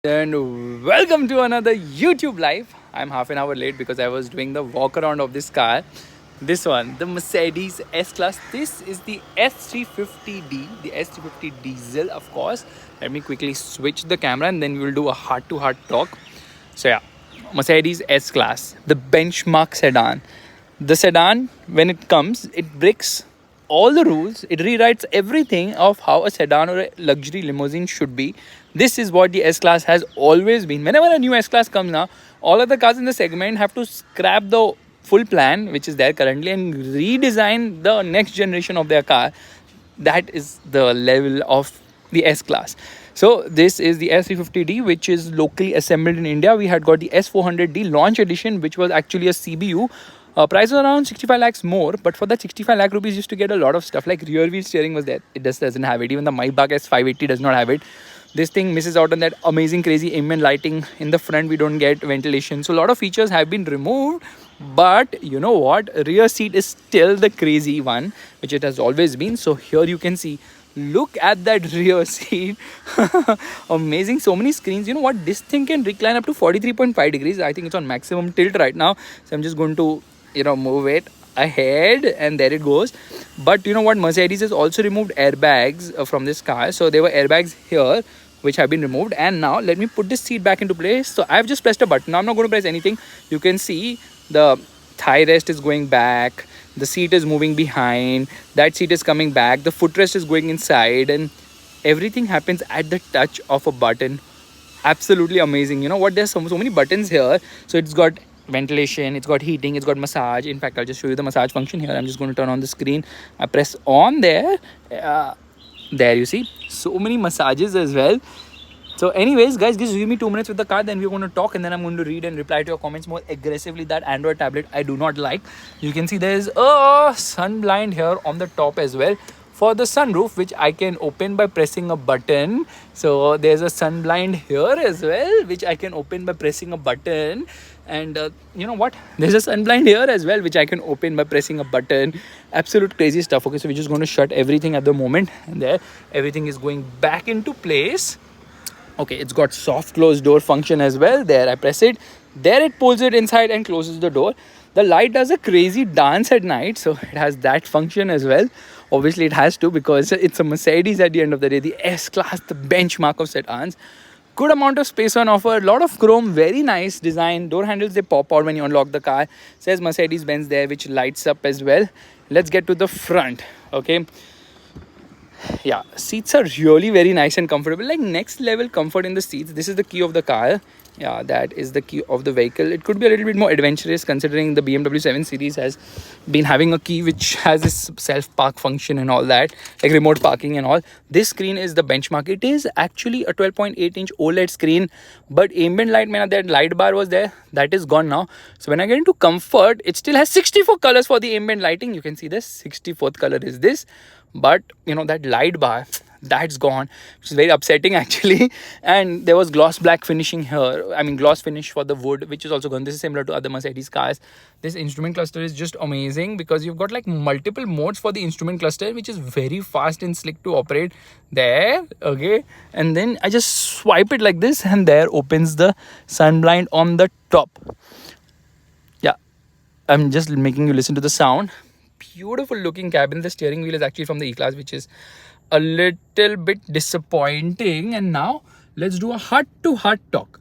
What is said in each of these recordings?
And welcome to another YouTube live. I'm half an hour late because I was doing the walk around of this car. This one, the Mercedes S Class. This is the S350D, the S350 diesel, of course. Let me quickly switch the camera and then we will do a heart to heart talk. So, yeah, Mercedes S Class, the benchmark sedan. The sedan, when it comes, it breaks all the rules. It rewrites everything of how a sedan or a luxury limousine should be. This is what the S Class has always been. Whenever a new S Class comes now, all of the cars in the segment have to scrap the full plan which is there currently and redesign the next generation of their car. That is the level of the S Class. So this is the S350D, which is locally assembled in India. We had got the S400D launch edition, which was actually a CBU. Price was around 65 lakhs more, but for that 65 lakh rupees, used to get a lot of stuff like rear wheel steering was there. It just doesn't have it. Even the Maybach S580 does not have it. This thing misses out on that amazing, crazy ambient lighting in the front. We don't get ventilation, so a lot of features have been removed. But you know what? Rear seat is still the crazy one, which it has always been. So here you can see. Look at that rear seat. Amazing. So many screens. You know what? This thing can recline up to 43.5 degrees. I think it's on maximum tilt right now. So I'm just going to, move it ahead and there it goes. But you know what? Mercedes has also removed airbags from this car. So there were airbags here which have been removed, and now let me put this seat back into place. So I've just pressed a button. Now I'm not going to press anything. You can see the thigh rest is going back, the seat is moving behind, that seat is coming back, the footrest is going inside, and everything happens at the touch of a button. Absolutely amazing. You know what? There's so many buttons here. So it's got ventilation, it's got heating, it's got massage. In fact, I'll just show you the massage function here. I'm just going to turn on the screen. I press on there. There you see so many massages as well. So anyways, guys, just give me 2 minutes with the car, then we're going to talk, and then I'm going to read and reply to your comments more aggressively. That Android tablet I do not like. You can see there's a sun blind here on the top as well for the sunroof, which I can open by pressing a button. So there's a sun blind here as well, which I can open by pressing a button. And you know what? There's a sun blind here as well, which I can open by pressing a button. Absolute crazy stuff. Okay, so we're just going to shut everything at the moment, and there everything is going back into place. Okay, it's got soft close door function as well. There I press it, there it pulls it inside and closes the door. The light does a crazy dance at night, so it has that function as well. Obviously it has to, because it's a Mercedes at the end of the day, the S Class, the benchmark of sedans. Good amount of space on offer, lot of chrome, very nice design. Door handles, they pop out when you unlock the car. Says Mercedes Benz there, which lights up as well. Let's get to the front. Okay, yeah, seats are really very nice and comfortable, like next level comfort in the seats. This is the key of the car. Yeah, that is the key of the vehicle. It could be a little bit more adventurous considering the BMW 7 Series has been having a key which has this self park function and all that, like remote parking and all. This screen is the benchmark. It is actually a 12.8-inch OLED screen, but ambient light, man, that light bar was there, that is gone now. So when I get into comfort, it still has 64 colors for the ambient lighting. You can see this 64th color is this, but you know that light bar, that's gone, which is very upsetting actually. And there was gloss black finishing here, I mean gloss finish for the wood, which is also gone. This is similar to other Mercedes cars. This instrument cluster is just amazing because you've got like multiple modes for the instrument cluster, which is very fast and slick to operate there. Okay, and then I just swipe it like this, and there opens the sun blind on the top. Yeah, I'm just making you listen to the sound. Beautiful looking cabin. The steering wheel is actually from the E-Class, which is a little bit disappointing. And now let's do a heart-to-heart talk.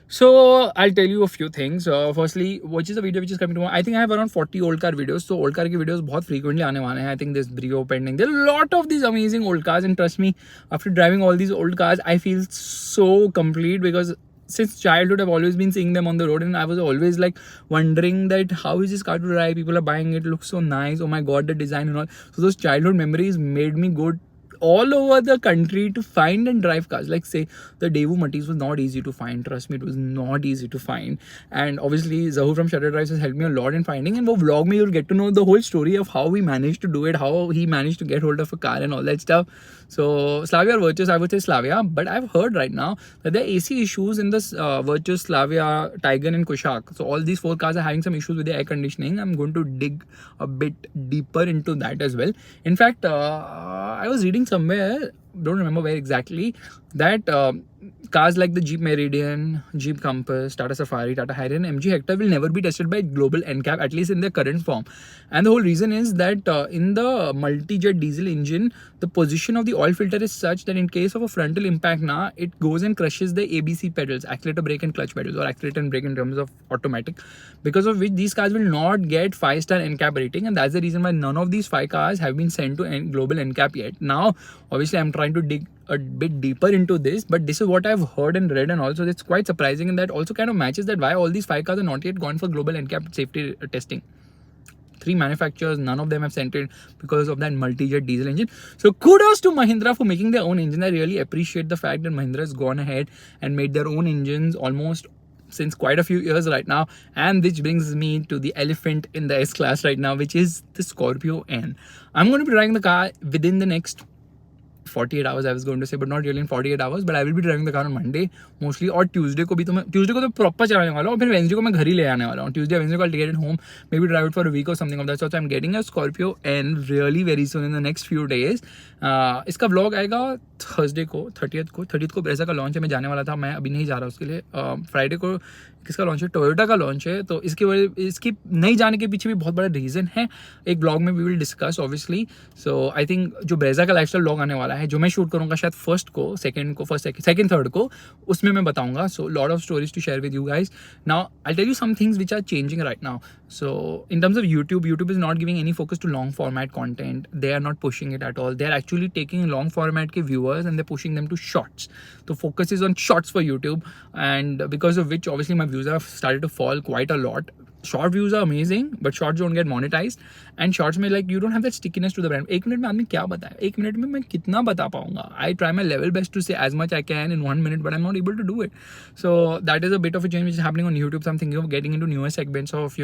So I'll tell you a few things. Firstly, which is the video which is coming tomorrow. I think I have around 40 old car videos. So old car ki videos बहुत frequently आने वाले हैं. I think there's Brio pending. There are a lot of these amazing old cars, and trust me, after driving all these old cars, I feel so complete, because since childhood I've always been seeing them on the road, and I was always like wondering that how is this car to drive, people are buying it, looks so nice, oh my god, the design and all. So those childhood memories made me go all over the country to find and drive cars. Like say the Daewoo Matiz was not easy to find, trust me, it was not easy to find. And obviously Zahu from Shutter Drives has helped me a lot in finding, and wo vlog me you'll get to know the whole story of how we managed to do it, how he managed to get hold of a car and all that stuff. So Slavia or Virtus, I would say Slavia, but I've heard right now that there are AC issues in this Virtus, Slavia, Taycan and Kushaq. So all these four cars are having some issues with the air conditioning. I'm going to dig a bit deeper into that as well. In fact, I was reading somewhere, don't remember where exactly, that cars like the Jeep Meridian, Jeep Compass, Tata Safari, Tata Harrier, and MG Hector will never be tested by global NCAP, at least in their current form. And the whole reason is that in the multi-jet diesel engine, the position of the oil filter is such that in case of a frontal impact, it goes and crushes the ABC pedals, accelerator, brake, and clutch pedals, or accelerator and brake in terms of automatic, because of which these cars will not get 5-star NCAP rating, and that's the reason why none of these 5 cars have been sent to global NCAP yet. Now, obviously, I'm trying to dig a bit deeper into this, but this is what I've heard and read, and also it's quite surprising, and that also kind of matches that why all these 5 cars are not yet gone for global NCAP safety testing. 3 manufacturers, none of them have sent it because of that multi-jet diesel engine. So kudos to Mahindra for making their own engine. I really appreciate the fact that Mahindra has gone ahead and made their own engines almost since quite a few years right now. And which brings me to the elephant in the S-Class right now, which is the Scorpio N. I'm going to be driving the car within the next 48 hours, I was going to say, but not really in 48 hours, but I will be driving the car on Monday mostly, और Tuesday को भी तो मैं Tuesday को तो proper चलाने वाला हूँ, फिर Wednesday को मैं घर ही ले आने वाला हूँ. Tuesday, Wednesday को I'll get it home, maybe drive it for a week or something of that sort. So I'm getting a Scorpio N really very soon in the next few days. इसका vlog आएगा Thursday को, 30th को Brezza का launch है, मैं जाने वाला था, मैं अभी नहीं जा रहा उसके लिए. फ्राइडे को किसका लॉन्च है? टोयोटा का लॉन्च है, तो इसकी नहीं जाने के पीछे भी बहुत बड़ा रीज़न है. एक ब्लॉग में we will discuss obviously. So I think जो ब्रेजा का लाइफस्टाइल ब्लॉग आने वाला है, जो मैं शूट करूँगा शायद सेकंड थर्ड को, उसमें मैं बताऊँगा. So lot of stories to share with you guys. Now I tell you some things which are changing right now. So in terms of YouTube is not giving any focus to long format content. They are not pushing it at all. They are actually taking long format ke viewers and they're pushing them to shorts. The focus is on shorts for YouTube, and because of which obviously my views have started to fall quite a lot. Short views are amazing, but shorts don't get monetized. And shorts में like you don't have that stickiness to the brand. 1 minute में आदमी क्या बताए? 1 minute में मैं कितना बता पाऊंगा? I try my level best to say as much I can in 1 minute, but I'm not able to do it. So that is a bit of a change which is happening on YouTube. So I'm thinking of getting into newer segments of,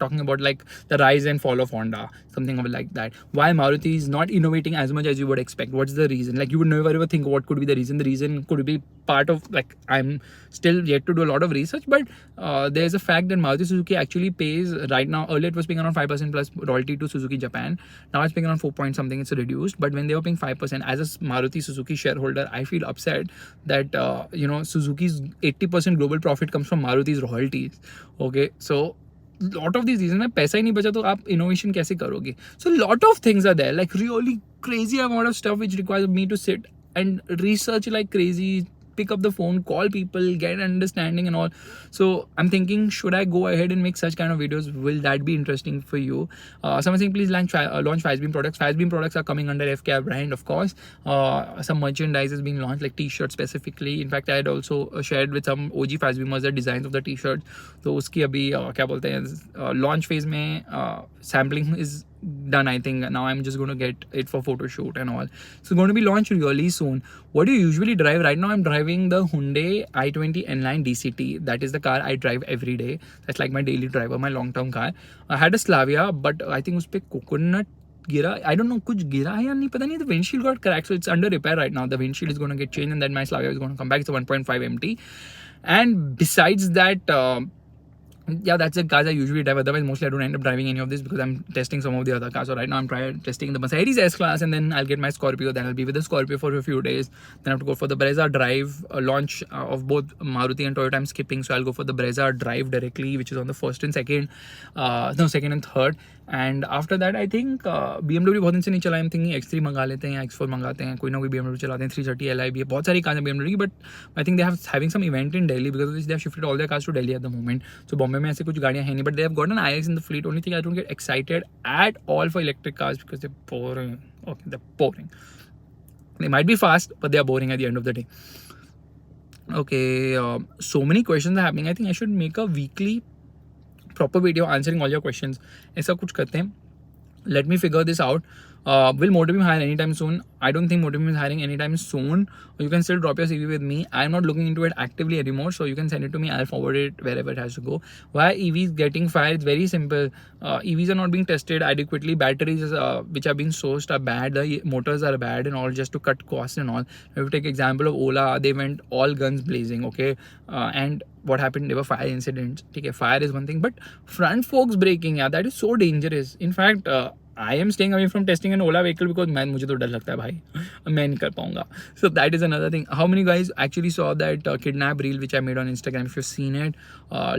talking about like the rise and fall of Honda, something of like that. Why Maruti is not innovating as much as you would expect? What's the reason? Like you would never ever think what could be the reason. The reason could be part of, like, I'm still yet to do a lot of research, but there's a fact that Maruti Suzuki actually pays right now. Earlier it was paying around 5% plus royalty to Suzuki Japan. Now it's paying around 4 point something. It's reduced, but when they were paying 5%, as a Maruti Suzuki shareholder, I feel upset that Suzuki's 80% global profit comes from Maruti's royalties. Okay, so lot of these reasons, पैसा ही नहीं बचा तो आप innovation कैसे करोगे? So lot of things are there, like really crazy amount of stuff which requires me to sit and research like crazy, pick up the phone, call people, get an understanding and all. So I'm thinking, should I go ahead and make such kind of videos? Will that be interesting for you? Someone saying please launch Faisbeam products. Faisbeam products are coming under FKR brand, of course. Some merchandise is being launched, like t-shirts specifically. In fact, I had also shared with some OG Faisbeamers the designs of the t-shirts. So उसकी अभी क्या बोलते हैं, launch phase में sampling is done. I think now I'm just going to get it for photo shoot and all. So it's going to be launched really soon. What do you usually drive? Right now I'm driving the Hyundai i20 N-Line DCT. That is the car I drive every day. That's like my daily driver, my long-term car. I had a Slavia, but I think उसपे coconut gira. I don't know, कुछ गिरा है या नहीं पता नहीं. The windshield got cracked, so it's under repair right now. The windshield is going to get changed, and then my Slavia is going to come back. It's a 1.5 MT. And besides that, yeah, that's the cars I usually drive. Otherwise, mostly I don't end up driving any of this because I'm testing some of the other cars. So right now I'm testing the Mercedes S-Class, and then I'll get my Scorpio. Then I'll be with the Scorpio for a few days. Then I have to go for the Brezza Drive launch of both Maruti and Toyota. I'm skipping, so I'll go for the Brezza Drive directly, which is on the first and second and third. And after that, I think BMW बहुत दिन से नहीं चला. I'm thinking X3 मंगा लेते हैं, X4 मंगाते हैं, कोई ना कोई BMW चलाते हैं. 330 Li भी है, बहुत सारी cars हैं BMW की, but I think they have having some event in Delhi, because of which they have shifted all their cars to Delhi at the moment. So Bombay में ऐसे कुछ गाड़ियाँ हैं नहीं, but they have got an iX in the fleet. Only thing, I don't get excited at all for electric cars because they're boring. Okay, they're boring. They might be fast, but they are boring at the end of the day. Okay, so many questions are happening. I think I should make a weekly proper video answering all your questions. ऐसा कुछ करते हैं. Let me figure this out. Will Motorbeam hire anytime soon? I don't think Motorbeam is hiring anytime soon. You can still drop your CV with me. I'm not looking into it actively anymore, so you can send it to me. I'll forward it wherever it has to go. Why EVs getting fired? It's very simple. EVs are not being tested adequately. Batteries which are being sourced are bad. The motors are bad and all, just to cut costs and all. If you take example of Ola, they went all guns blazing, okay? And what happened? There were fire incidents. Okay, fire is one thing, but front forks braking, yeah, that is so dangerous. In fact, I am staying away from testing an Ola vehicle because मुझे तो डर लगता है भाई, मैं नहीं कर पाऊंगा. So that is another thing. How many guys actually saw that kidnap reel which I made on Instagram? If you've seen it,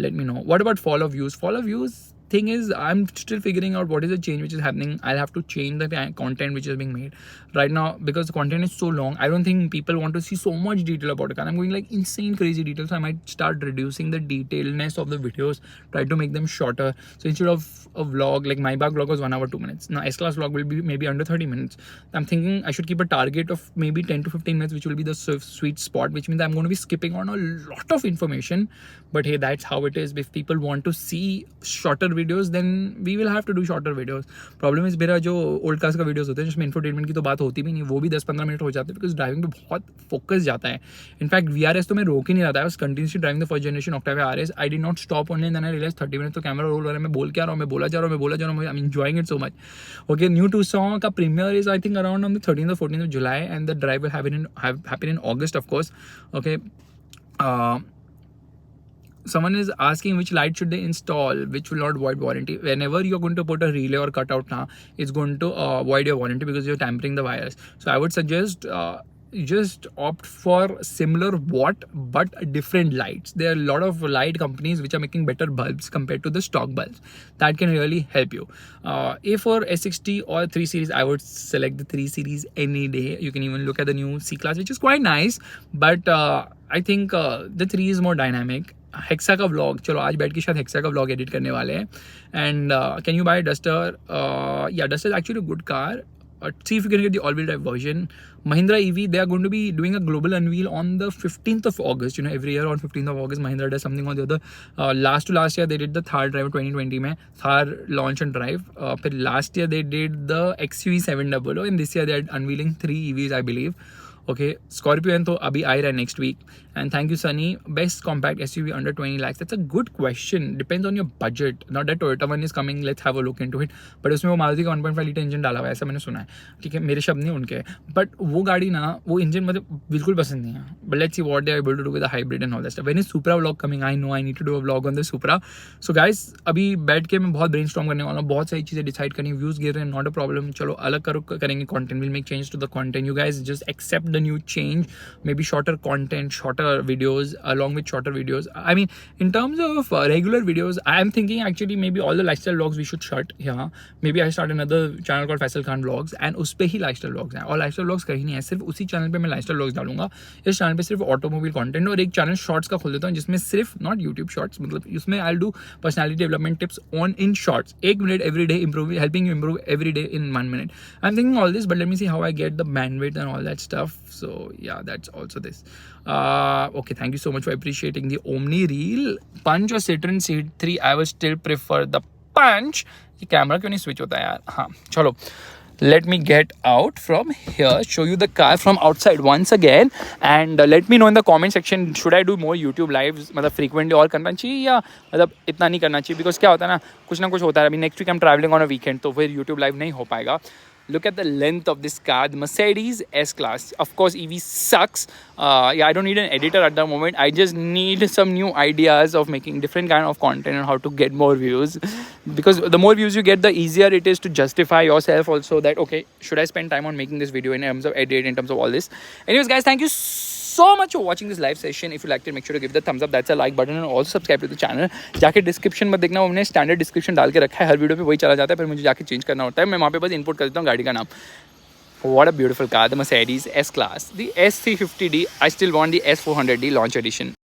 let me know. What about follow views? Thing is, I'm still figuring out what is the change which is happening. I'll have to change the content which is being made right now because the content is so long. I don't think people want to see so much detail about it, and I'm going like insane crazy detail, so I might start reducing the detailedness of the videos, try to make them shorter. So instead of a vlog, like my back vlog was 1 hour 2 minutes, now S class vlog will be maybe under 30 minutes. I'm thinking I should keep a target of maybe 10 to 15 minutes, which will be the sweet spot, which means I'm going to be skipping on a lot of information. But hey, that's how it is. If people want to see shorter videos, then we will have to do shorter videos. Problem is मेरा जो old class का videos होते हैं जिसमें infotainment की तो बात होती भी नहीं, वो भी 10-15 मिनट हो जाते हैं बिकॉज ड्राइविंग पे बहुत फोकस जाता है. इनफैक्ट VRS तो मैं रोक ही नहीं रहा था. I was continuously driving the first generation Octavia RS. I did not stop only, and then I realized 30 minutes तो कैमरा रोल हो रहा है, मैं बोल क्या रहा हूँ, मैं बोला जा रहा हूँ, I'm enjoying it so much. Okay, new Tucson का premiere is I think around on the 13th or 14th of July, and the drive will happen in August, of course. Okay. Someone is asking which light should they install which will not void warranty. Whenever you're going to put a relay or cutout now, it's going to void your warranty because you're tampering the wires. So I would suggest just opt for similar watt but different lights. There are a lot of light companies which are making better bulbs compared to the stock bulbs. That can really help you. For S60 or 3 Series, I would select the 3 Series any day. You can even look at the new C Class, which is quite nice, but I think the 3 is more dynamic. Hexa का vlog, चलो आज बैठ के शायद hexa का vlog edit करने वाले हैं. And can you buy Duster? या Duster is actually good car. See if you can get the all-wheel drive version. Mahindra EV, they are going to be doing a global unveil on the 15th of August. You know, every year on 15th of August, Mahindra does something or the other. Last year, they did the Thar Drive 2020 में Thar launch and drive. फिर last year, they did the XUV 700, and this year, they are unveiling 3 EVs, I believe. Okay, Scorpion तो अभी आ रहा है next week. And thank you, Sunny. Best compact SUV under 20 lakhs. That's a good question. Depends on your budget. Now that Toyota one is coming, let's have a look into it. But उसमें वो मारुति का 1.5 litre engine डाला हुआ है, ऐसा मैंने सुना है. ठीक है, मेरे शब्द नहीं उनके. But वो गाड़ी ना, वो इंजन मतलब बिल्कुल पसंद नहीं है. But let's see what they are able to do with the hybrid and all that stuff. When is Supra vlog coming? I know I need to do a vlog on the Supra. So guys, अभी बैठ के मैं बहुत brainstorm करने वाला हूँ. बहुत सारी चीज़ें decide करनी. Views गिर रहे हैं, not a problem. चलो अलग करेंगे content. We'll make changes to the content. You guys just accept the new change. Maybe shorter content, shorter videos, along with shorter videos. I mean, in terms of regular videos, I am thinking actually maybe all the lifestyle vlogs we should shut. Yeah, maybe I start another channel called Faisal Khan Vlogs, and उस पे ही lifestyle vlogs हैं. और lifestyle vlogs कहीं नहीं है, सिर्फ उसी channel पे मैं lifestyle vlogs डालूंगा. इस चैनल पे सिर्फ ऑटोमोबाइल कंटेंट, और एक चैनल शॉर्ट्स का खोल देता हूँ जिसमें सिर्फ नॉट यूट्यूब शॉर्ट्स, मतलब उसमें I'll do personality development tips on in shorts. 1 minute every day, helping you improve every day in 1 minute. I'm thinking all this, but let me see how I get the bandwidth and all that stuff. So yeah, that's also this. Okay, thank you so much for appreciating the Omni Reel. Punch or Citroen C3, I would still prefer the Punch. ये camera क्यों नहीं switch होता है यार? हाँ, चलो. Let me get out from here, show you the car from outside once again, and let me know in the comment section, should I do more YouTube lives, मतलब frequently और करना चाहिए या मतलब इतना नहीं करना चाहिए, because क्या होता है ना कुछ होता है. अभी next week I'm traveling on a weekend, तो फिर YouTube live नहीं हो पाएगा. Look at the length of this car, the Mercedes S-Class. Of course, EV sucks. Yeah, I don't need an editor at the moment. I just need some new ideas of making different kind of content and how to get more views. Because the more views you get, the easier it is to justify yourself also that, okay, should I spend time on making this video in terms of edit, in terms of all this. Anyways, guys, thank you so much for watching this live session. If you liked it, make sure to give the thumbs up. That's a like button, and also subscribe to the channel. जाके description में देखना, हमने standard description डाल के रखा है. हर video पे वही चला जाता है, फिर मुझे जाके चेंज करना होता है. मैं वहाँ पे बस इनपुट कर देता हूँ गाड़ी का नाम. What a beautiful car, the Mercedes S-Class, the S350D. I still want the S400D launch edition.